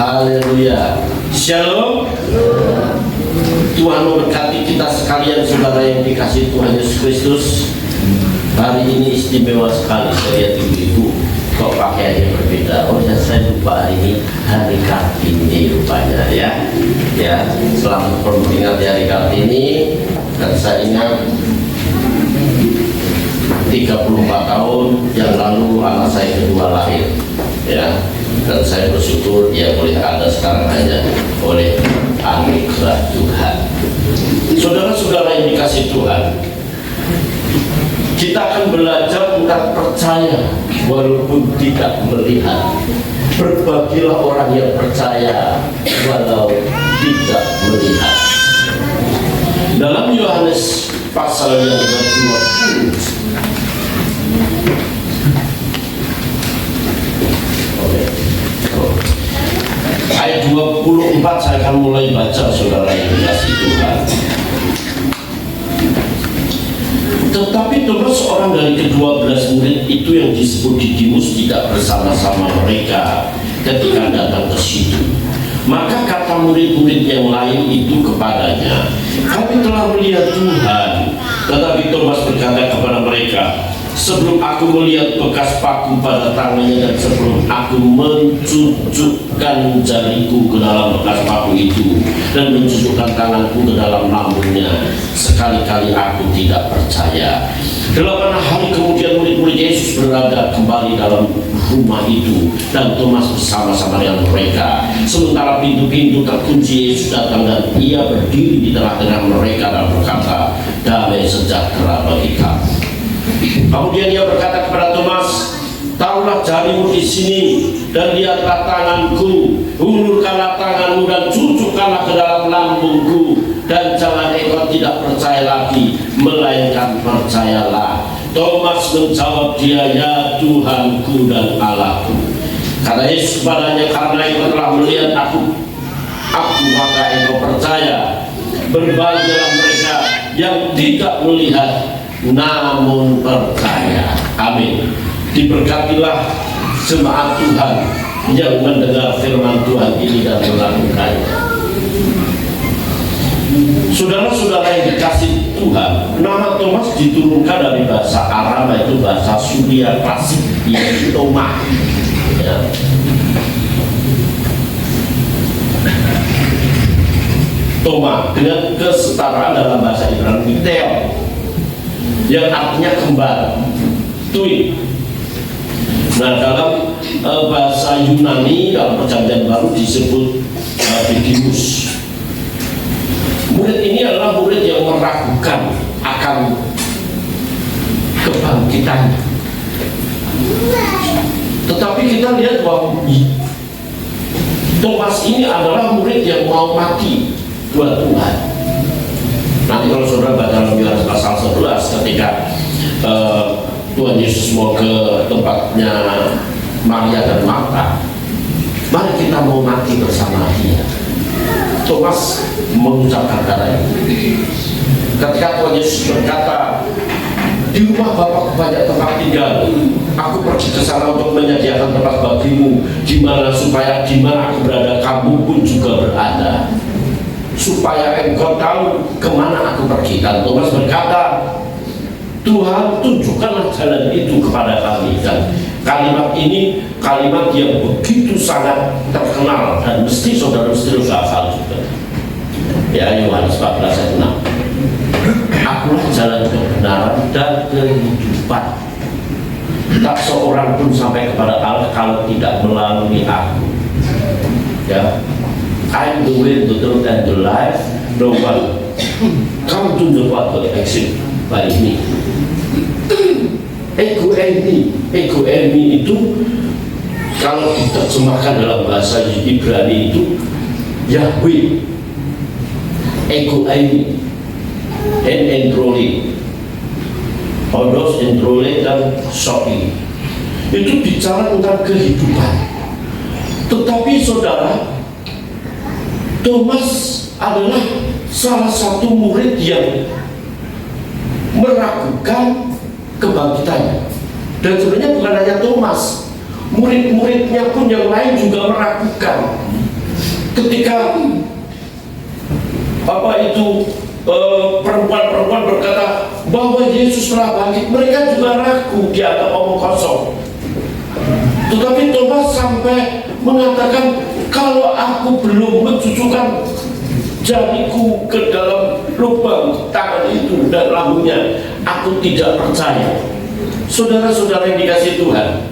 Haleluya. Shalom. Tuhan memberkati kita sekalian, saudara yang dikasihi Tuhan Yesus Kristus. Hari ini istimewa sekali. Saya lihat ibu-ibu kok pakaiannya berbeda. Oh ya, saya lupa hari ini hari Kartini rupanya ya. Ya, selamat memperingati hari Kartini. Dan saya ingat 34 tahun yang lalu anak saya kedua lahir ya, dan saya bersyukur dia boleh ada sekarang hanya oleh anugerah Tuhan. Saudara-saudara yang dikasihi Tuhan, kita akan belajar tentang percaya walaupun tidak melihat. Berbagilah orang yang percaya walau tidak melihat. Dalam Yohanes pasal yang ke-20 ayat 24 saya akan mulai baca, saudara yang dikasihi Tuhan. Tetapi Thomas, seorang dari ke-12 murid itu yang disebut Didimus, tidak bersama-sama mereka ketika datang ke situ. Maka kata murid-murid yang lain itu kepadanya, kami telah melihat Tuhan. Tetapi Thomas berkata kepada mereka, sebelum aku melihat bekas paku pada tangannya dan sebelum aku mencucukkan jariku ke dalam bekas paku itu dan mencucukkan tanganku ke dalam lambungnya, sekali-kali aku tidak percaya. 8 hari kemudian murid-murid Yesus berada kembali dalam rumah itu dan Thomas bersama-sama dengan mereka. Sementara pintu-pintu terkunci, Yesus datang dan ia berdiri di tengah-tengah mereka dan berkata, damai sejahtera bagi kamu. Kemudian ia berkata kepada Thomas, taruhlah jarimu di sini dan lihatlah tanganku, ulurkanlah tanganmu dan cucukkanlah ke dalam lambungku, dan jangan engkau tidak percaya lagi, melainkan percayalah. Thomas menjawab dia, ya Tuhanku dan Allahku. Kata Yesus kepadanya, karena engkau telah melihat aku maka engkau percaya. Berbahagialah mereka yang tidak melihat namun percaya. Amin. Diberkatilah jemaat Tuhan yang mendengar firman Tuhan ini dan melakukannya. Saudara-saudara yang dikasihi Tuhan, nama Thomas diturunkan dari bahasa Aram, yaitu bahasa Suria klasik, yaitu Toma ya. Toma dengan kesetaraan dalam bahasa Ibrani Theo, yang artinya kembar, twin. Nah, dalam bahasa Yunani dalam Perjanjian Baru disebut Didimus. Murid ini adalah murid yang meragukan akan kebangkitan. Tetapi kita lihat bahwa Thomas ini adalah murid yang mau mati buat Tuhan. Nanti kalau saudara baca dalam Yohanes pasal 11 ketika Tuhan Yesus mau ke tempatnya Maria dan Marta, mari kita mau mati bersama dia. Thomas mengucapkan kata ini. Ketika Tuhan Yesus berkata, di rumah Bapa banyak tempat tinggal, aku pergi ke sana untuk menyediakan tempat bagimu, supaya di mana aku berada kamu pun juga berada, supaya engkau tahu kemana aku pergi. Dan Thomas berkata, Tuhan, tunjukkanlah jalan itu kepada kami. Dan kalimat ini kalimat yang begitu sangat terkenal dan mesti saudara hafal juga ya. Yohanes 14 ayat 6, akulah jalan kebenaran dan kehidupan, tak seorang pun sampai kepada Allah kalau tidak melalui aku ya. I am the way, the truth and the life, no one come to the Father except by me. Ego eimi itu kalau diterjemahkan dalam bahasa Ibrani itu Yahweh. Ego eimi entrole, odos entrole dan sopi, itu bicara tentang kehidupan. Tetapi saudara, Thomas adalah salah satu murid yang meragukan kebangkitannya. Dan sebenarnya bukan hanya Thomas, murid-muridnya pun yang lain juga meragukan. Ketika perempuan-perempuan berkata bahwa Yesus telah bangkit, mereka juga ragu, dianggap omong kosong. Tetapi Thomas sampai mengatakan, kalau aku belum mencucukkan jariku ke dalam lubang tangan itu dan lambungnya, aku tidak percaya. Saudara-saudara yang dikasihi Tuhan,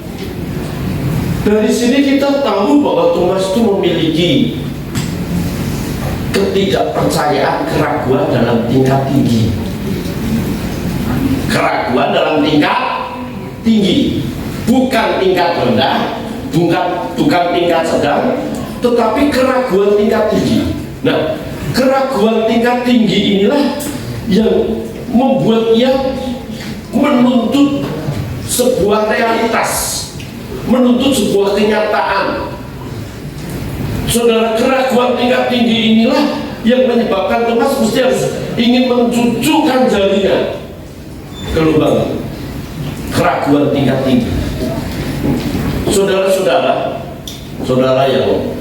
dari sini kita tahu bahwa Thomas itu memiliki ketidakpercayaan, keraguan dalam tingkat tinggi. Keraguan dalam tingkat tinggi, bukan tingkat rendah, bukan tingkat sedang, tetapi keraguan tingkat tinggi. Nah, keraguan tingkat tinggi inilah yang membuat ia menuntut sebuah realitas, menuntut sebuah kenyataan. Saudara, keraguan tingkat tinggi inilah yang menyebabkan Thomas mesti harus ingin mencucukkan jarinya ke lubang. Keraguan tingkat tinggi. Saudara-saudara, saudara yang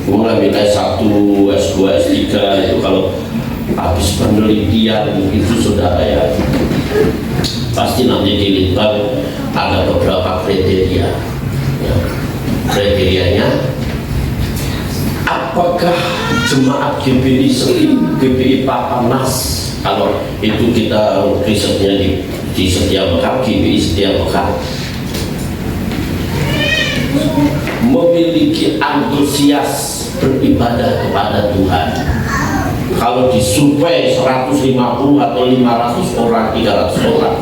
mengambil S1, S2, S3 itu kalau habis penelitian itu, saudara ya, pasti nanti di litbang ada beberapa kriteria ya. Kriterianya, apakah jemaat GBI Papanas, kalau itu kita risetnya di Setia Mekar, GBI Setia Mekar, memiliki antusias beribadah kepada Tuhan. Kalau disurvei 150 atau 500 orang, 300 orang,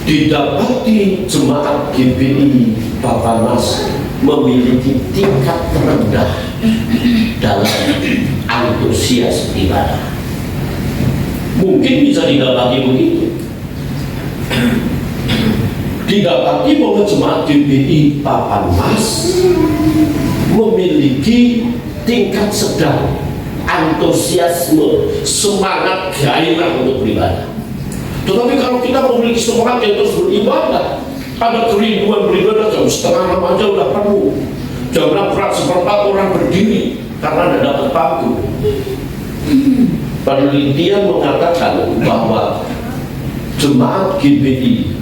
didapati jemaat GBI Papanas memiliki tingkat terendah dalam antusias ibadah. Mungkin bisa didapati begitu. Didapati bahwa jemaat GBI Papanas memiliki tingkat sedang, antusiasme, semangat, gairah untuk beribadah. Tetapi kalau kita memiliki semangat yang terus beribadah, ada kerinduan beribadah, jam 5:30 aja udah penuh, jam 6:45 orang berdiri karena tidak dapat pangku. Penelitian mengatakan bahwa jemaat GBI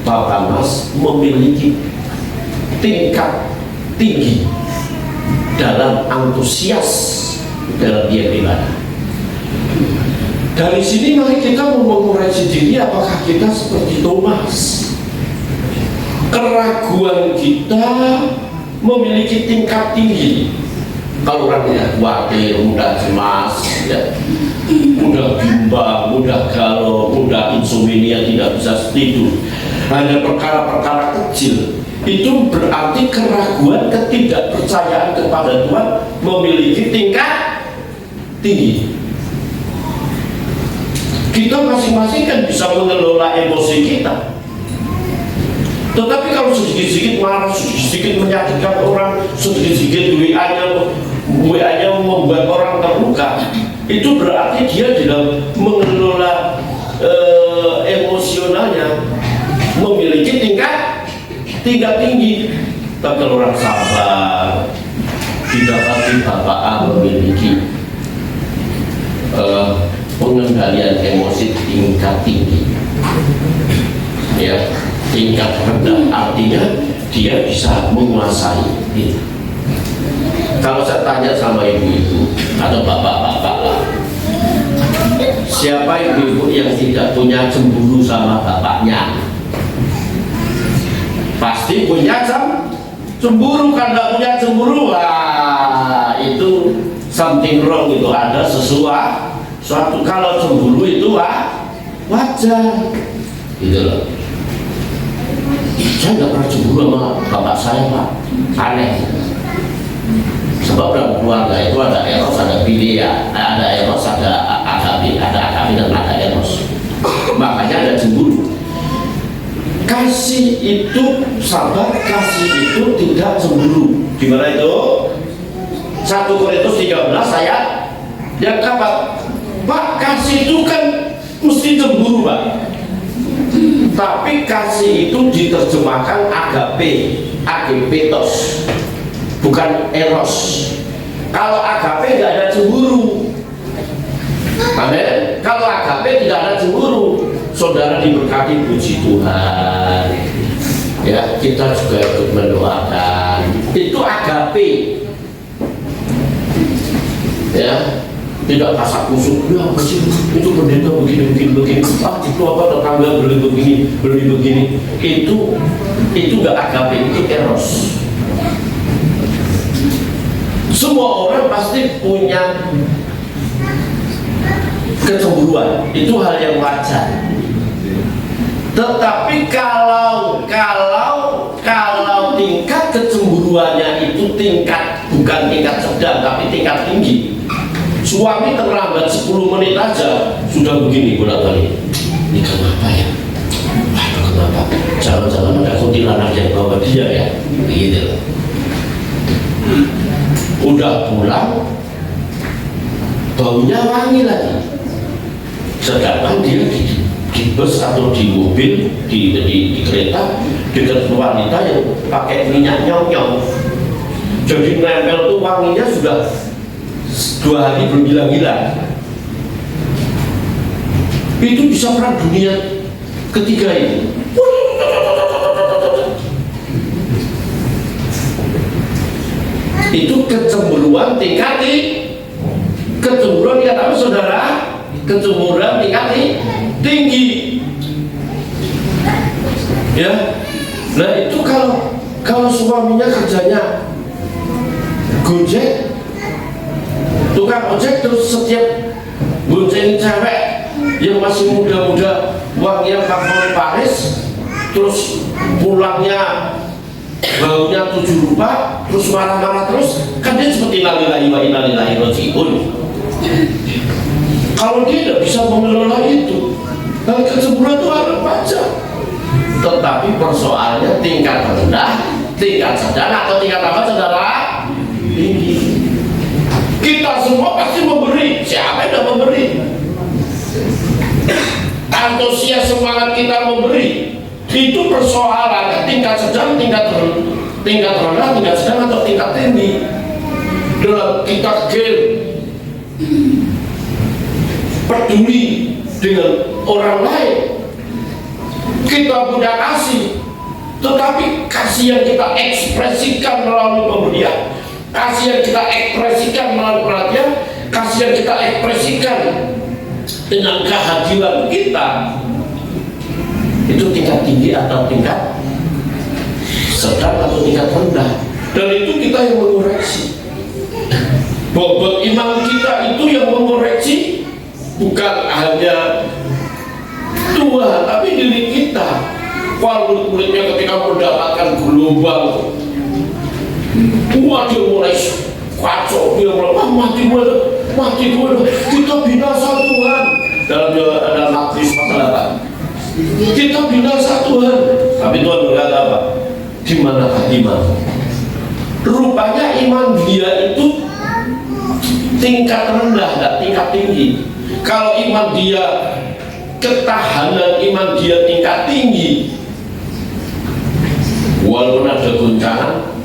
Papanas memiliki tingkat tinggi dalam antusias dalam dia beribadah. Dari sini mari kita mengoreksi diri, apakah kita seperti Thomas? Keraguan kita memiliki tingkat tinggi. Kalau orangnya khawatir, mudah cemas, ya, mudah bimbang, mudah galau, mudah insomnia, tidak bisa tidur, hanya perkara-perkara kecil, itu berarti keraguan, ketidakpercayaan kepada Tuhan memiliki tingkat tinggi. Kita masing-masing kan bisa mengelola emosi kita, tetapi kalau sedikit-sedikit marah, sedikit menyakitkan orang, sedikit-sedikit WA-nya membuat orang terluka, itu berarti dia dalam mengelola emosionalnya memiliki tingkat tinggi. Tapi kalau orang sabar, didapati Bapak memiliki pengendalian emosi tingkat tinggi, ya. Tingkat rendah artinya dia bisa menguasai diri. Kalau saya tanya sama ibu-ibu atau bapak-bapak lah, siapa ibu-ibu yang tidak punya cemburu sama bapaknya? Pasti punya cemburu. Kan tidak punya cemburu, wah, itu something wrong, itu ada sesuatu. Kalau cemburu itu wajar, gitu loh. Saya nggak pernah cemburu sama bapak saya, Pak. Aneh. Sebab dalam keluarga itu ada eros, ada bilia, ada eros, ada agapi, dan ada eros. Makanya ada cemburu. Kasih itu sabar, kasih itu tidak cemburu. Gimana itu? 1 Korintus 13 ayat yang kapan? Pak, kasih itu kan mesti cemburu, Pak. Tapi kasih itu diterjemahkan agape, agepetos, bukan eros. Kalau agape nggak ada cemburu. Amin. Kalau agape tidak ada cemburu. Saudara diberkati, puji Tuhan. Ya, kita juga ikut mendoakan. Itu agape. Ya, tidak kasak kusuk. Ya, apa sih? Itu pendeta begini. Ah, itu apa tetangga beli begini. Itu nggak agape, itu eros. Semua orang pasti punya kecemburuan, itu hal yang wajar. Tetapi kalau tingkat kecemburuannya itu bukan tingkat sedang tapi tingkat tinggi. Suami terlambat 10 menit aja sudah begini bolak-balik. Ini kenapa ya? Waduh, kenapa? Jangan-jangan ada kuntilanak yang bawa dia ya? Begitu. Udah pulang, baunya wangi lagi. Sedangkan dia di bus atau di mobil, di kereta dengan wanita yang pakai minyak nyong-nyong. Jadi nempel tuh wanginya sudah 2 hari belum hilang-hilang. Itu bisa perang dunia ketiga itu. Itu kecemburuan tingkat apa saudara? Kecemburuan tingkat tinggi. Ya. Nah itu kalau suaminya kerjanya Gojek, tukang ojek, terus setiap bonceng cewek yang masih muda-muda uangnya Kapolri Paris, terus pulangnya baunya 7 rupa, terus marah-marah terus, kan dia seperti innalillahi wa inna ilaihi raji'un. Kalau dia tidak bisa mengelola itu, dan kecemburuan itu harus wajar. Tetapi persoalannya tingkat rendah, tingkat sedang, atau tingkat apa saudara? Tinggi. Kita semua pasti memberi. Siapa yang tidak memberi? Antusias semangat kita memberi. Itu persoalannya tingkat sedang, tingkat rendah, tingkat sedang, atau tingkat tinggi. Dalam kita peduli dengan orang lain, kita punya kasih, tetapi kasih yang kita ekspresikan melalui pemberian, kasih yang kita ekspresikan melalui perhatian, kasih yang kita ekspresikan dengan kehadiran kita, itu tingkat tinggi atau tingkat sedang atau tingkat rendah. Dan itu kita yang mengoreksi. Bobot iman kita itu yang mengoreksi, bukan hanya Tuhan tapi diri kita. Murid-muridnya ketika mendapatkan gelombang, dia mulai kacau, dia mulai mati gue, kita binasa Tuhan. Dalam Matius 4:8, kita binasa Tuhan. Tapi Tuhan berkata apa? Di manakah iman? Rupanya iman dia itu tingkat rendah, dan tingkat tinggi. Kalau iman dia, ketahanan iman dia tingkat tinggi, walaupun ada goncangan,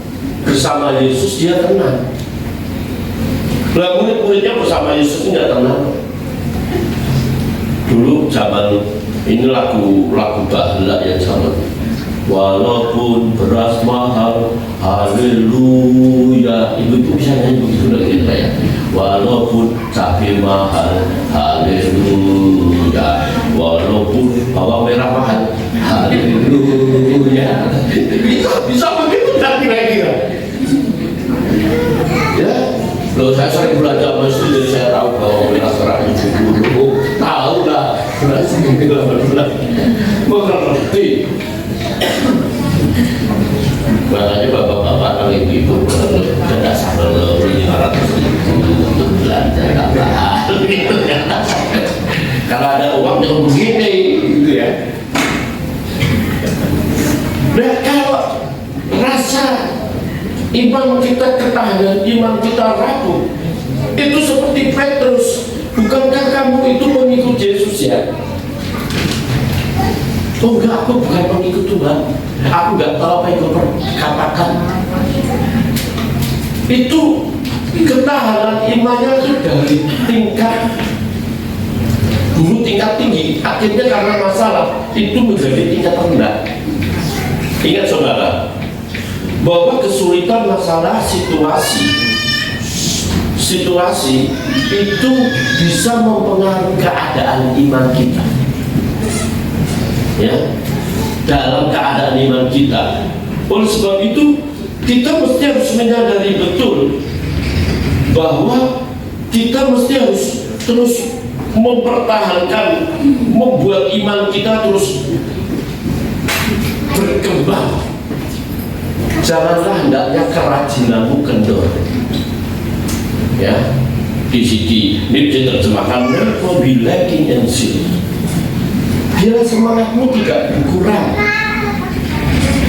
bersama Yesus dia tenang. Lah murid-muridnya bersama Yesus ini nggak tenang. Dulu zaman ini lagu bahla yang sama. Walaupun beras mahal, haleluya. Ibu-ibu bisa nyanyi begitu lagi ya. Walaupun cabai mahal, haleluya. Walaupun bawang merah mahal, haleluya. Bisa begitu tak kira-kira? Ya, loh saya sering belajar mesti jadi saya tahu bawang merah sekarang 70. Tahu lah, beras ini 18. Mengerti. Makanya bapak-bapak kalau ibu-ibu sudah sampai 500.000 untuk belanja tambahan gitu ya. Kalau ada uang jangan begini gitu ya. Nah kalau rasa iman kita ketahanan, iman kita rapuh, itu seperti Petrus. Bukankah kamu itu mengikut Yesus ya? Oh enggak, aku bukan pengikut Tuhan. Aku enggak tahu apa yang kau katakan. Itu ketahanan imannya itu dari tingkat dulu tingkat tinggi, akhirnya karena masalah itu menjadi tingkat rendah. Ingat saudara, bahwa kesulitan masalah situasi itu bisa mempengaruhi keadaan iman kita. Ya, dalam keadaan iman kita. Oleh sebab itu kita mesti harus menyadari betul bahwa kita mesti harus terus mempertahankan, membuat iman kita terus berkembang. Janganlah hendaknya kerajinanmu kendor. Ya, di sini ini diterjemahkan never be lacking in zeal. Biar semangatmu tidak berkurang.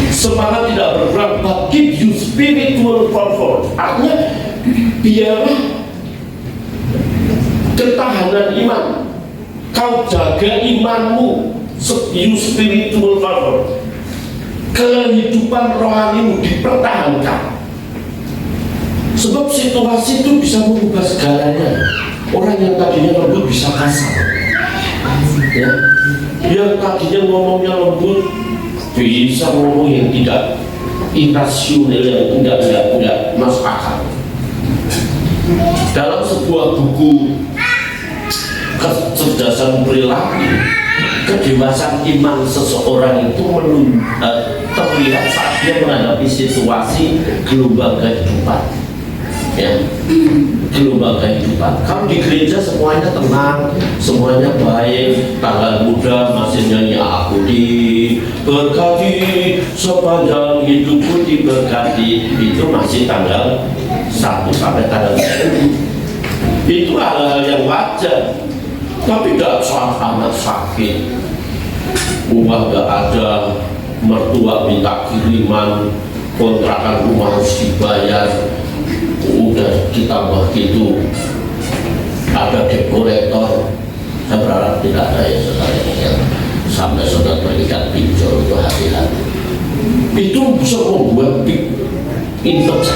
Semangat tidak berkurang, but keep you spiritual fervor. Artinya biarlah ketahanan iman, kau jaga imanmu, you spiritual fervor. Kehidupan rohanimu dipertahankan. Sebab situasi itu bisa mengubah segalanya. Orang yang tadinya lembut bisa kasar, ya. Yang tadinya ngomongnya lembut bisa ngomong yang tidak irasional, yang tidak masuk akal. Dalam sebuah buku kecerdasan perilaku, kedewasaan iman seseorang itu terlihat saat dia menghadapi situasi gelombang kehidupan. Ya, gelombang kehidupan. Kalau di gereja semuanya tenang, semuanya baik, tanggal muda masih nyanyi aku diberkati, sepanjang hidupku diberkati, itu masih tanggal 1 sampai tanggal 10. Itu hal-hal yang wajar. Tapi tidak soal anak sakit, uang gak ada, mertua minta kiriman, kontrakan rumah harus dibayar, udah ditambah gitu ada dekorator. Saya berharap tidak ada ya saudara yang sampai saudara terikat pinjol itu hati-hati. Itu bisa membuat infeksi.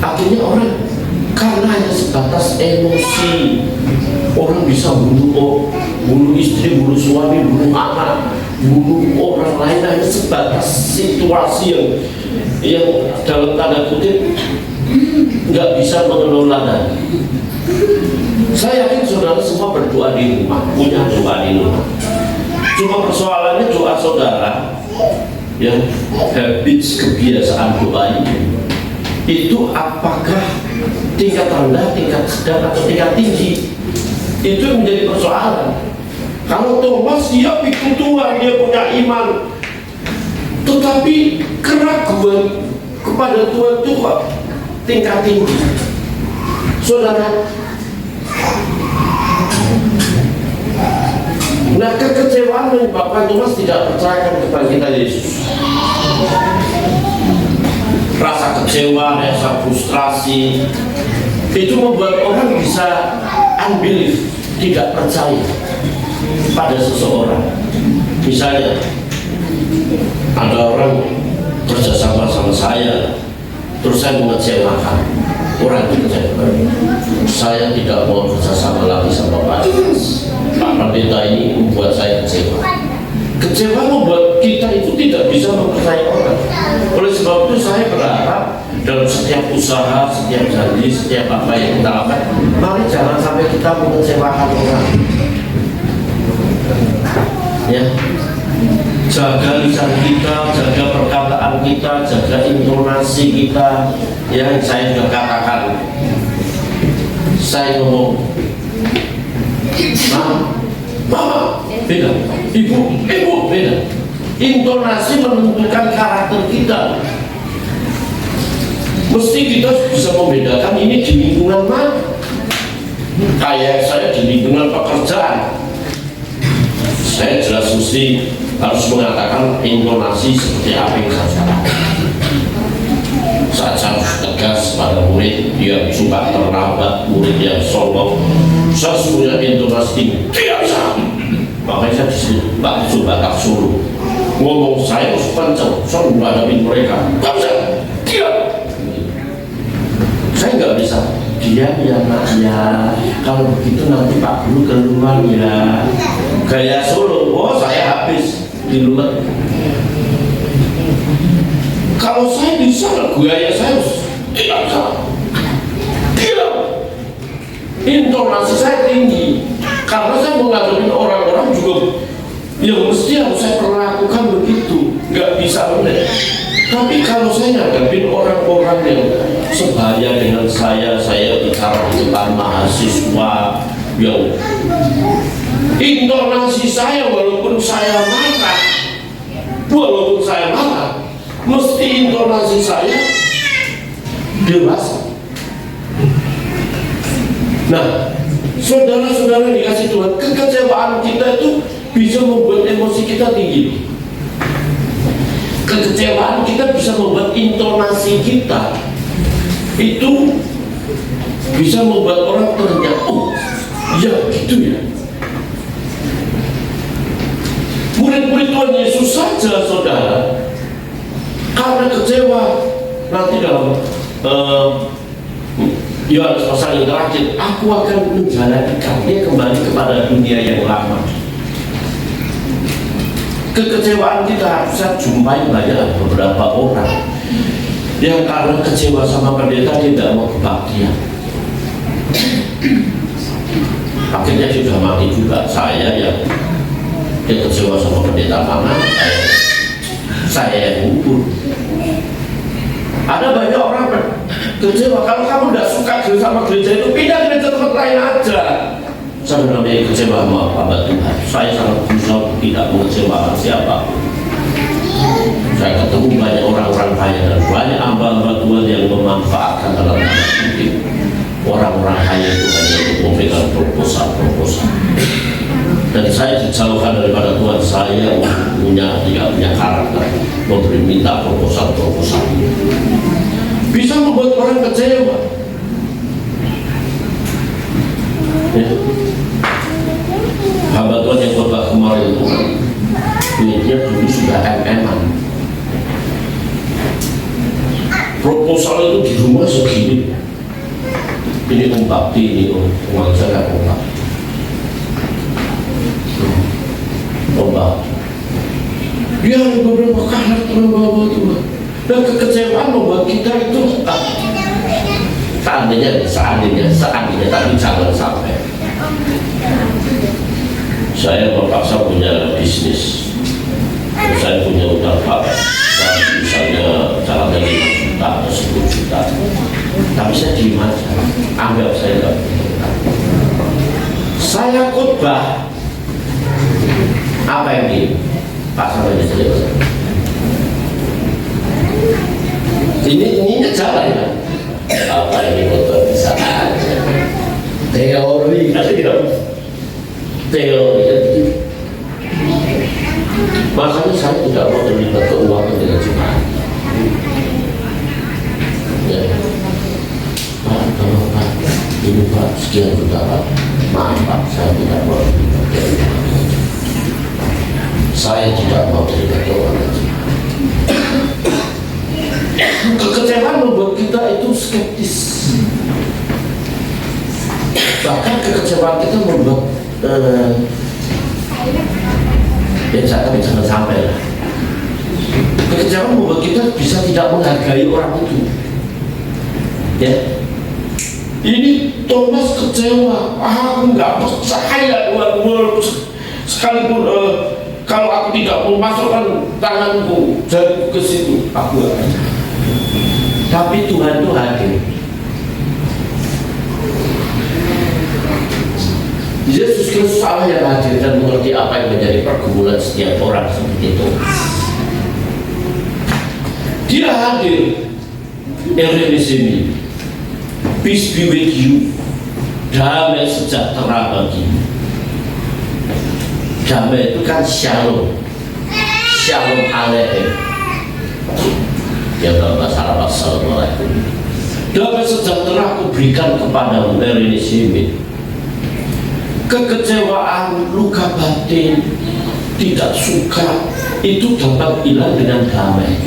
Akhirnya orang karena hanya sebatas emosi, orang bisa bunuh istri, bunuh suami, bunuh anak, bunuh orang lain hanya sebatas situasi yang dalam tanda kutip nggak bisa mengelola lagi. Saya yakin saudara semua berdoa di rumah, punya doa di rumah. Cuma persoalannya doa saudara, ya, habits kebiasaan doa itu apakah tingkat rendah, tingkat sedang, atau tingkat tinggi? Itu yang menjadi persoalan. Kalau Thomas dia pikir Tuhan, dia punya iman, tetapi keraguan kepada Tuhan itu kok tingkat tinggi. Saudara, nah kekecewaan menyebabkan Thomas tidak percaya kebangkitan Yesus. Rasa kecewa, rasa frustrasi itu membuat orang bisa unbelief, tidak percaya pada seseorang. Misalnya ada orang kerjasama sama saya, terus saya mengecewakan orang itu. Saya tidak mau kerjasama lagi sama Pak Pendeta ini, membuat saya kecewa. Kecewa membuat kita itu tidak bisa mempercayai orang. Oleh sebab itu saya berharap dalam setiap usaha, setiap janji, setiap apa yang kita lakukan, mari jangan sampai kita mengecewakan orang. Ya, jaga lisan kita, jaga perkataan kita, jaga intonasi kita. Ya, saya sudah katakan, saya ngomong, Mama, beda, Ibu, beda. Intonasi menentukan karakter kita. Mesti kita bisa membedakan ini di lingkungan mana. Kayak saya di lingkungan pekerjaan, saya jelas mesti harus mengatakan intonasi seperti apa yang saya katakan. Saat saya harus tegas pada murid yang suka terlambat, murid yang sombong, saya punya intonasi tinggi, tidak bisa. Makanya saya disuruh, tak suruh ngomong, saya harus kencang, saya menghadapi mereka, tak bisa, tidak. diam ya nak ya, kalau begitu nanti Pak Guru keluar ya. Gaya Solo, oh saya habis di luar. Kalau saya bisa, gaya saya tidak salah. Diam. Intonasi saya tinggi, karena saya menghadapi orang-orang juga yang mesti harus saya perlakukan begitu, nggak bisa benar. Tapi kalau saya ngadepin orang-orang yang sebaya dengan saya bicara di depan mahasiswa yang intonasi saya walaupun saya marah, mesti intonasi saya dewasa. Nah, saudara-saudara dikasih Tuhan, kekecewaan kita itu bisa membuat emosi kita tinggi. Kekecewaan kita bisa membuat intonasi kita itu bisa membuat orang ternyata, oh ya gitu ya. Murid-murid Tuhan Yesus saja saudara, karena kecewa, nanti dalam Yohanes pasal yang terakhir, aku akan menjalankan dia kembali kepada dunia yang lama. Kekecewaan kita saya jumpai banyak beberapa orang yang karena kecewa sama pendeta dia tidak mau kebaktian. Akhirnya sudah mati juga. Saya yang kecewa sama pendeta mana saya yang ngumpul. Ada banyak orang kecewa, kalau kamu tidak suka sama gereja itu pindah ke tempat lain aja. Saya namanya kecewa sama hamba Tuhan. Saya sangat berusaha tidak mengecewakan siapa. Saya ketemu banyak orang-orang kaya dan banyak hamba-hamba Tuhan yang memanfaatkan dalam tanda kutip orang-orang kaya itu hanya untuk memberikan proposal. Dan saya dijauhkan daripada Tuhan. Saya tidak punya karakter minta proposal. Bisa membuat orang kecewa. Ya. Hamba Tuhan yang khotbah kemarin itu duitnya dulu sudah MM-an. Proposal itu di rumah segini. Ini bakti, ini uang saya ombak. Dia ada beberapa karakter bawa Tuhan. Dan kekecewaan membuat kita itu seandainya tapi jangan sampai. Saya terpaksa punya bisnis, saya punya utang Pak, misalnya caranya 5 juta atau 10 juta, tapi saya diem aja, anggap saya tidak punya utang. Saya khotbah, apa yang di pasal ini saja? Ini jalan ya. Apa ini khotbah bisa aja? Teori, nanti tidak. Teori itu. Makanya saya tidak mau terlibat keuangan dengan jemaat. Ya. Pak, tolong Pak, ini Pak sekian juta Pak. Maaf Pak, saya tidak mau terlibat keuangan. Saya tidak mau terlibat keuangan. Kekecewaan membuat kita itu skeptis. Bahkan kekecewaan kita membuat tapi jangan sampai lah. Kekecewaan membuat kita bisa tidak menghargai orang itu. Ya, ini Thomas kecewa. Aku nggak percaya Tuhan, sekalipun kalau aku tidak memasukkan tanganku jariku ke situ, aku nggak percaya. Tapi Tuhan itu hadir. Yesus Kristus Allah yang hadir dan mengerti apa yang menjadi pergumulan setiap orang seperti itu. Dia hadir. Ereni sini. Peace be with you. Damai sejahtera bagimu. Damai itu kan shalom. Shalom aleichem. Yang dalam bahasa Arab assalamualaikum. Damai sejahtera aku berikan kepadamu. Ereni sini. Kekecewaan, luka batin, tidak suka itu dapat hilang dengan damai.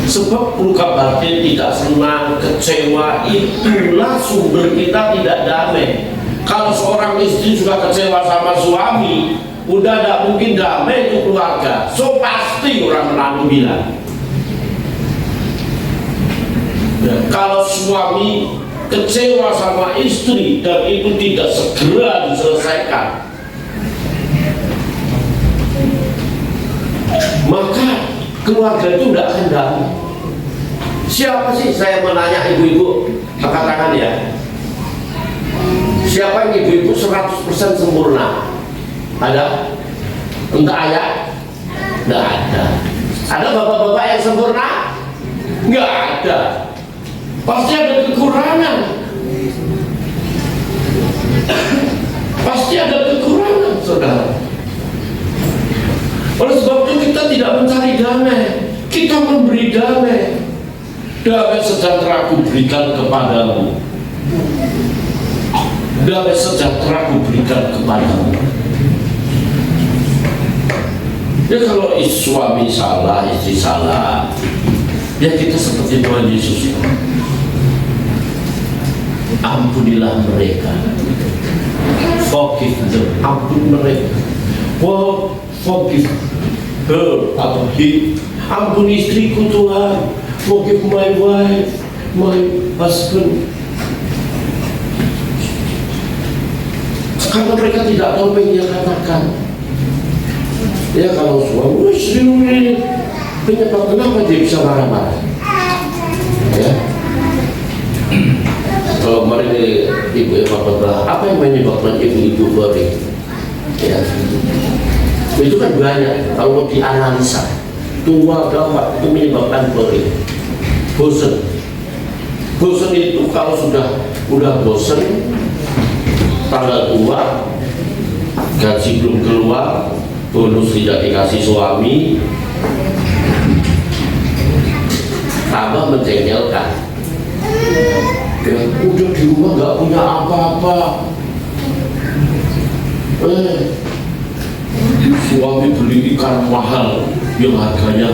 Sebab luka batin, tidak senang, kecewa, itulah sumber kita tidak damai. Kalau seorang istri sudah kecewa sama suami, udah tidak mungkin damai itu keluarga. So pasti orang menantu bilang. Ya, kalau suami kecewa sama istri dan itu tidak segera diselesaikan, maka keluarga itu tidak akan damai. Siapa sih, saya menanya ibu-ibu, angkat tangan ya. Siapa yang ibu-ibu 100% sempurna? Ada? Entah ayah? Tidak ada. Ada bapak-bapak yang sempurna? Nggak ada. Pasti ada kekurangan. Pasti ada kekurangan, saudara. Oleh sebab itu kita tidak mencari damai, kita memberi damai. Damai sejahtera aku berikan kepadamu. Damai sejahtera aku berikan kepadamu. Ya kalau suami salah, istri salah, ya kita seperti Tuhan Yesus. Ampunilah mereka. Forgive them. Ampun mereka. Forgive her atau him. Ampun istriku Tuhan. Forgive my wife, my husband. Karena mereka tidak tahu apa yang dia katakan. Ya kalau suami, istri ini penyebab kenapa dia bisa marah-marah? Ya. Kalau kemarin ibu bapak, apa yang menyebabkan ibu-ibu worry? Ya. Itu kan banyak. Kalau dianalisa, tua gawat itu menyebabkan worry. Bosen itu kalau udah bosen, tanggal tua, gaji belum keluar, bonus tidak dikasih suami, tambah menjengkelkan. Ya, udah di rumah nggak punya apa-apa, suami beli ikan mahal yang harganya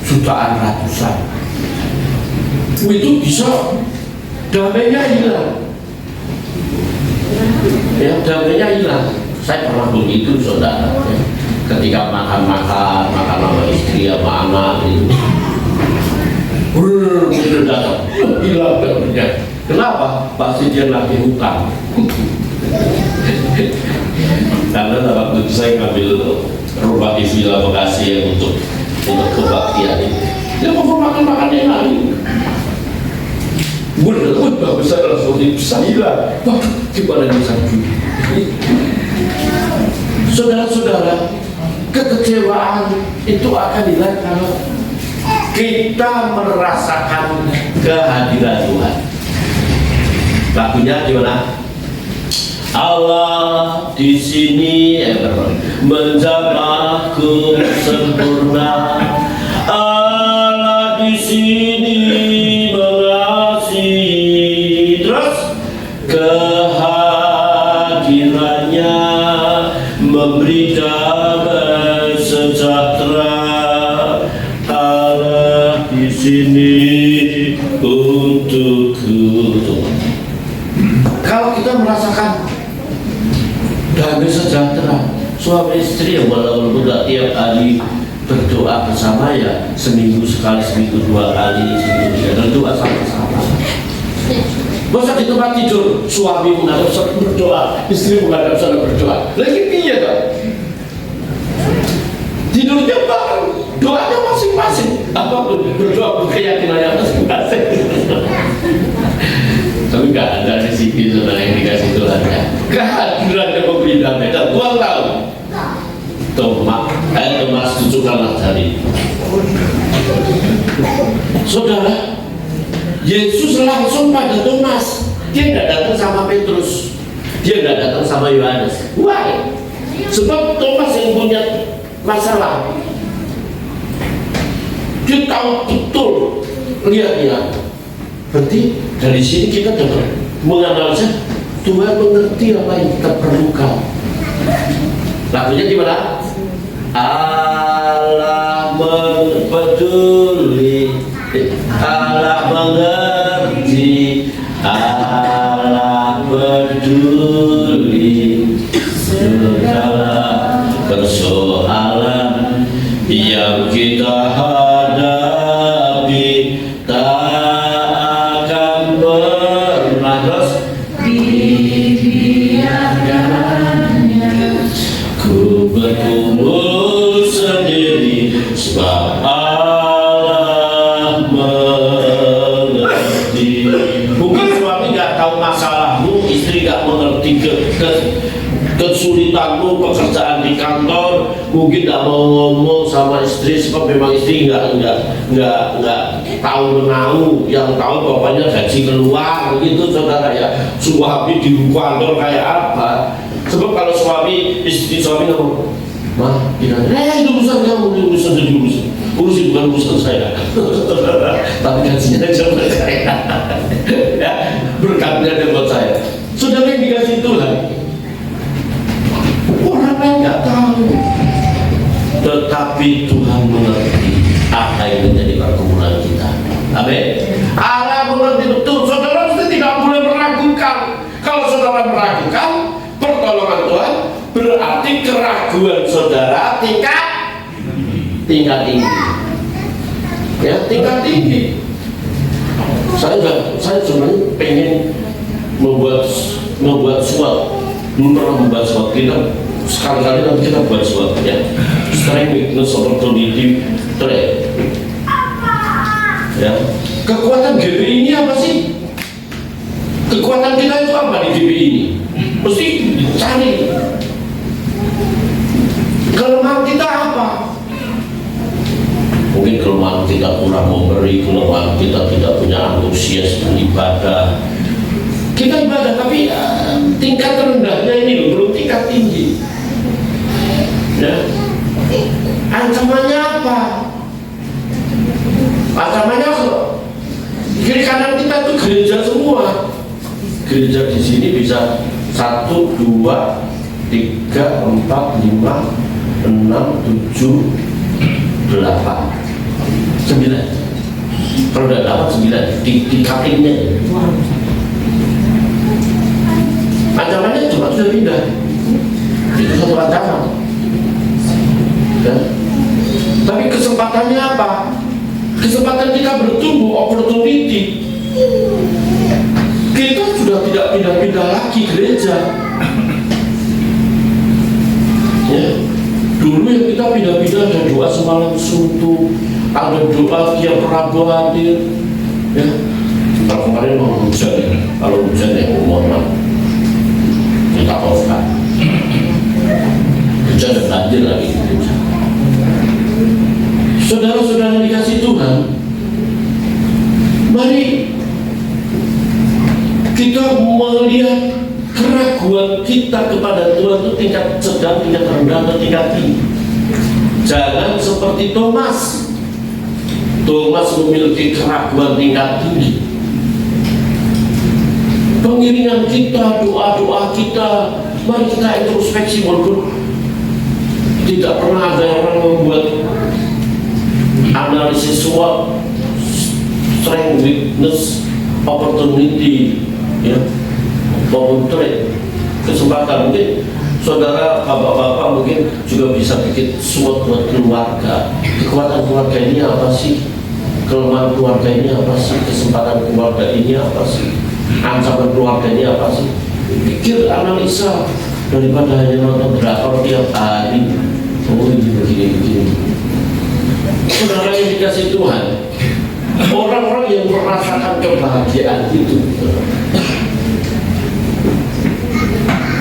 jutaan ratusan, itu bisa damainya hilang. Ya, damainya hilang. Saya pernah begitu, saudara. Ya. Ketika makan sama istri sama anak itu, udah datang, hilang damainya. Kenapa? Pasti dia lagi hutang. Karena waktu itu saya ngambil rumah di Villa Bekasi yang untuk kebaktian ini. Dia mau makan enak. Bagus, saya langsung bisa hilang. Wah, gimana bisa begini? Saudara-saudara, kekecewaan itu akan hilang kalau kita merasakan kehadiran Tuhan. Lagunya gimana? Allah di sini menjagaku sempurna. Allah di sini mengasihi. Terus kehadirannya memberi damai sejahtera. Allah di sini untukku. Kalau kita merasakan damai sejahtera, suami istri yang walaupun tidak tiap hari berdoa bersama, ya seminggu sekali, seminggu dua kali, seminggu tiga kali doa sama-sama. Masa di tempat tidur suami menghadap sana berdoa, istri menghadap sana berdoa, lagi piye kan? Tidurnya bareng, doanya masing-masing, apapun berdoa berkeyakinannya masing-masing. Tapi nggak ada rezeki saudara yang dikasih Tuhan ya. Kehadiran yang memberi damai dan Tuhan tahu. Thomas tunjukkanlah jari. Saudara, Yesus langsung pada Thomas. Dia tidak datang sama Petrus, dia tidak datang sama Yohanes. Why? Sebab Thomas yang punya masalah. Dia tahu betul. Lihat ya. Berarti dari sini kita dapat menganalisa Tuhan mengerti apa yang kita perlukan. Lagunya gimana? Allah peduli mengerti, Allah peduli segala persoalan yang kita hadapi, tak akan pernah terus dibiarkannya. Ku bergumul sendiri sebab Allah mengerti. Mungkin suami nggak tahu masalahmu, istri nggak mengerti kesulitanmu, pekerjaan di kantor, mungkin nggak mau ngomong sama istri sebab memang istri nggak tahu menau, yang tahu pokoknya gaji keluar gitu saudara ya. Suami di kantor kayak apa? Sebab kalau suami ngomong, mah, itu urusan kamu, urusan bukan urusan saya. Tapi gajinya cuma saya, ya, berkatnya ada buat saya. Saudara yang dikasih Tuhan, orang lain nggak tahu, tetapi Tuhan mengerti apa yang menjadi pergumulan kita. Amin. Allah mengerti betul. Saudara mesti tidak boleh meragukan. Kalau saudara meragukan pertolongan Tuhan, berarti keraguan saudara tingkat tinggi. Ya, tingkat tinggi. Saya sebenarnya pengen membuat suatu. Dulu pernah membuat suatu, kita sekali-kali nanti kita buat suatu ya. Strength, weakness, opportunity, trade. Ya. Kekuatan GBI ini apa sih? Kekuatan kita itu apa di GBI ini? Mesti cari. Kelemahan kita apa? Mungkin kelemahan kita kurang memberi, kelemahan kita tidak punya antusias beribadah. Kita ibadah tapi tingkat rendahnya ini loh, belum tingkat tinggi. Ya. Ancamannya apa? Ancamannya kiri kanan kita itu gereja semua. Gereja di sini bisa 1, 2, 3, 4, 5, 6, 7, 8, 9. Kalau udah dapat 9 di cuttingnya. Ancamannya cuma sudah pindah. Itu satu ancaman. Ya. Tapi kesempatannya apa? Kesempatan kita bertumbuh, opportunity. Kita sudah tidak pindah-pindah lagi gereja. Ya. Dulu yang kita pindah-pindah ada doa semalam suntuk, ada doa tiap Rabu hadir. Ya. Kalau kemarin mau hujan ya, kalau hujan ya mohon maaf, kita offkan. Hujan dan banjir lagi. Saudara-saudara dikasih Tuhan, mari kita melihat keraguan kita kepada Tuhan itu tingkat sedang, tingkat rendah, atau tingkat tinggi. Jangan seperti Thomas. Thomas memiliki keraguan tingkat tinggi. Pengiringan kita, doa-doa kita, mari kita introspeksi walaupun tidak pernah ada orang membuat analisis SWOT, strength, weakness, opportunity, ya, maupun trade, kesempatan. Mungkin saudara, bapak-bapak mungkin juga bisa bikin SWOT buat keluarga. Kekuatan keluarga ini apa sih? Kelemahan keluarga ini apa sih? Kesempatan keluarga ini apa sih? Ancaman keluarga ini apa sih? Pikir, analisa, daripada hanya nonton drakor tiap hari. Oh ini begini. Saudara yang dikasih Tuhan, orang-orang yang merasakan kebahagiaan itu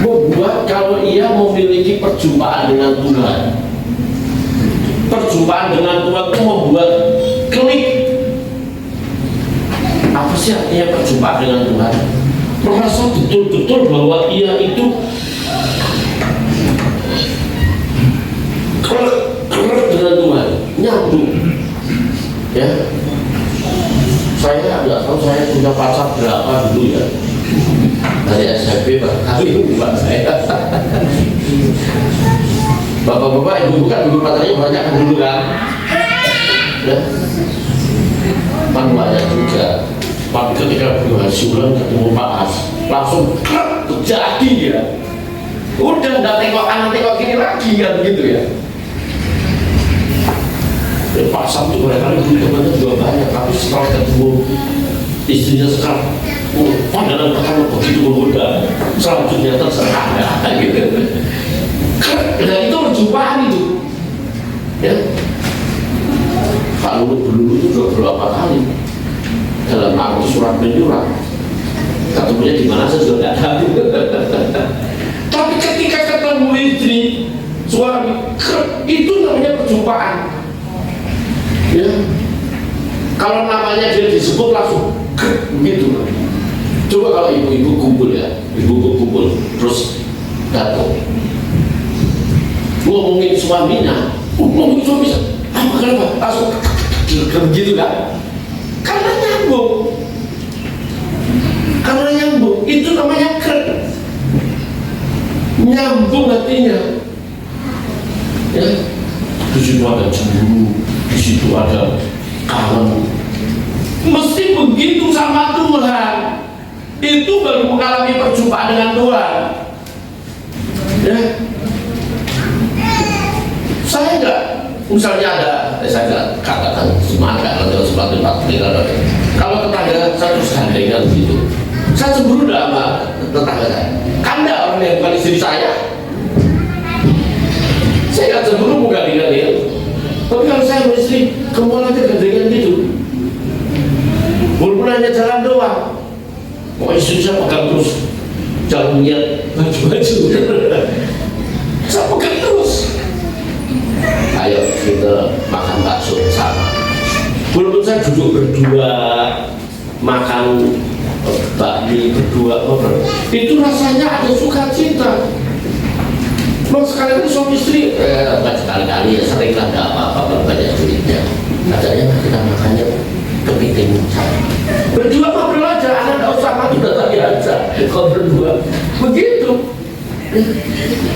membuat kalau ia memiliki perjumpaan dengan Tuhan, perjumpaan dengan Tuhan itu membuat klik. Apa sih artinya perjumpaan dengan Tuhan? Merasa betul-betul bahwa ia itu kerek dengan Tuhan, nyambung. Ya, saya nggak tahu saya punya pacar berapa dulu ya, dari SMP kali bukan saya. Bapak-bapak, ibu kan dulu pacarnya banyak kan dulu kan. Ya. manualnya juga. Tapi ketika berhasilan ketemu Pak As, langsung jadi ya. Udah nggak tengok kanan tengok kiri lagi kan gitu ya. Pak Sam itu barangkali temannya juga banyak, tapi setelah ketemu istrinya sekarang, pandangan pertama begitu menggoda, selanjutnya terserah gitu. Dan itu perjumpaan itu, ya. Pak Luhut dulu itu sudah berapa kali dalam arti surat menyurat, ketemunya di mana saya juga nggak tahu. Tapi ketika ketemu istri, suami, itu namanya perjumpaan. Ya, kalau namanya dia disebut langsung begitu. Coba kalau ibu-ibu kumpul ya, ibu kumpul terus datang ngomongin suaminya, ngomongin suaminya, apa kenapa? Langsung begitu kan? Karena nyambung, itu namanya nyambung hatinya. Ya, di situ ada cemburu, di situ ada kangen. Mesti begitu sama Tuhan. Itu baru mengalami perjumpaan dengan Tuhan. Ya. Saya enggak, misalnya saya enggak katakan semangat atau sesuatu kalau tetangga saya terus gandengan gitu, saya cemburu enggak sama tetangga saya. Kan ada orang yang bukan istri saya nggak cemburu mau gandengan. Tapi kalau saya istri, kemana aja gandengan gitu. Walaupun hanya jalan doang, mau istri saya pegang terus, jangan lihat baju-baju. Saya pegang terus. Ayo kita makan bakso sama. Walaupun saya duduk berdua, makan bakmi berdua, itu rasanya ada sukacita. Mau sekali itu suami istri, sekali-kali ya sering lah, gak apa-apa, banyak duitnya. Katanya kita makannya kepiting sama. Berdua ngobrol aja, anak gak usah mati tadi aja. Kalau berdua, begitu.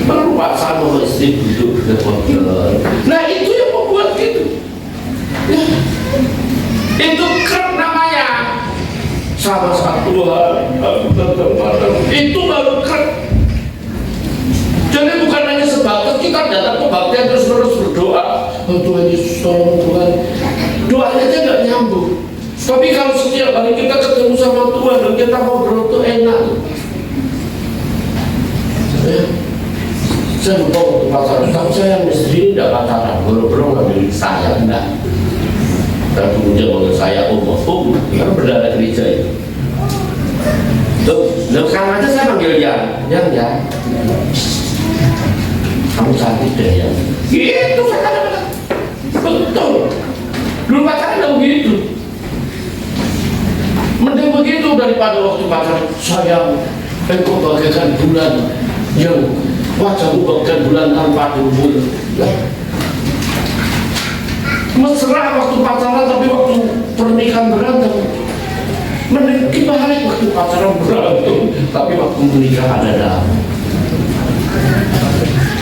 Merupakan sama istri duduk ngobrol. Nah itu yang membuat gitu. Itu kerap namanya. Sama satu hal, itu baru kerap. Jadi bukan hanya sebatas kita datang ke kebaktian terus berdoa, oh Tuhan Yesus tolong Tuhan, doanya aja nggak nyambung. Tapi kalau setiap hari kita ketemu sama Tuhan dan kita ngobrol itu enak. Saya lupa waktu pacaran, tapi saya istri ini tidak pacaran, belum nggak milik saya, enggak. Dan kemudian menurut saya kan berada gereja itu. Tuh, sekarang aja saya panggil ya. Kamu cantik deh ya. Gitu saya katakan. Betul. Dulu pacaran udah begitu. Mending begitu daripada waktu pacaran. Sayang, engkau bagaikan bulan yang wajahmu bagaikan bulan tanpa dubur. Mesra waktu pacaran tapi waktu pernikahan berantem. Mending gimana waktu pacaran berantem tapi waktu menikah ada damai.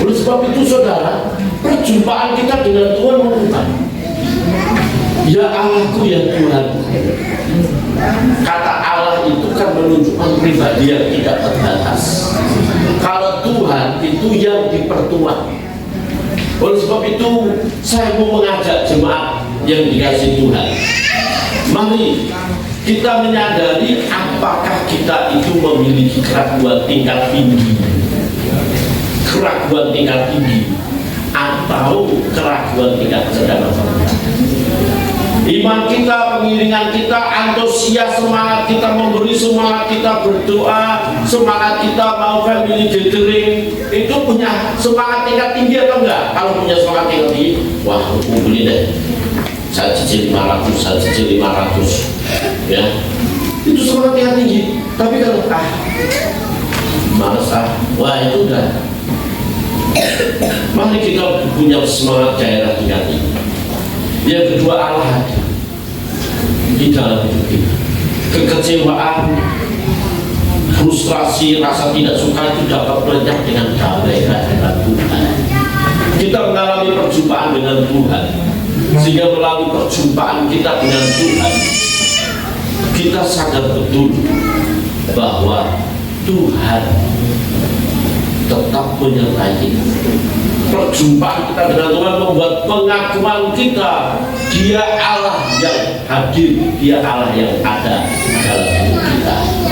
Oleh sebab itu saudara, perjumpaan kita dengan Tuhan mengubah. Ya Allahku ya Tuhan. Kata Allah itu kan menunjukkan pribadi yang tidak terbatas. Kalau Tuhan itu yang dipertua. Oleh sebab itu saya mau mengajak jemaat yang dikasih Tuhan. Mari kita menyadari apakah kita itu memiliki keraguan tingkat tinggi, keraguan tingkat tinggi atau keraguan tingkat sedang. Iman kita, pengiringan kita, antusias semangat kita memberi, semangat kita berdoa, semangat kita mau family gathering, itu punya semangat tingkat tinggi atau enggak? Kalau punya semangat tingkat tinggi, wah kumpulin deh, saya cicil 500, saya cicil 500, ya, itu semangat tingkat tinggi. Tapi kalau males wah itu udah. Mari kita punya semangat gairah tingkat tinggi. Yang kedua, Allah hadir di dalam hidup kita. Kekecewaan, frustrasi, rasa tidak suka itu dapat meledak dengan damai kehadiran Tuhan. Kita mengalami perjumpaan dengan Tuhan. sehingga melalui perjumpaan kita dengan Tuhan, kita sadar betul bahwa Tuhan tetap menyertai kita. Perjumpaan kita dengan Tuhan membuat pengakuan kita, Dia Allah yang hadir, Dia Allah yang ada dalam hidup kita.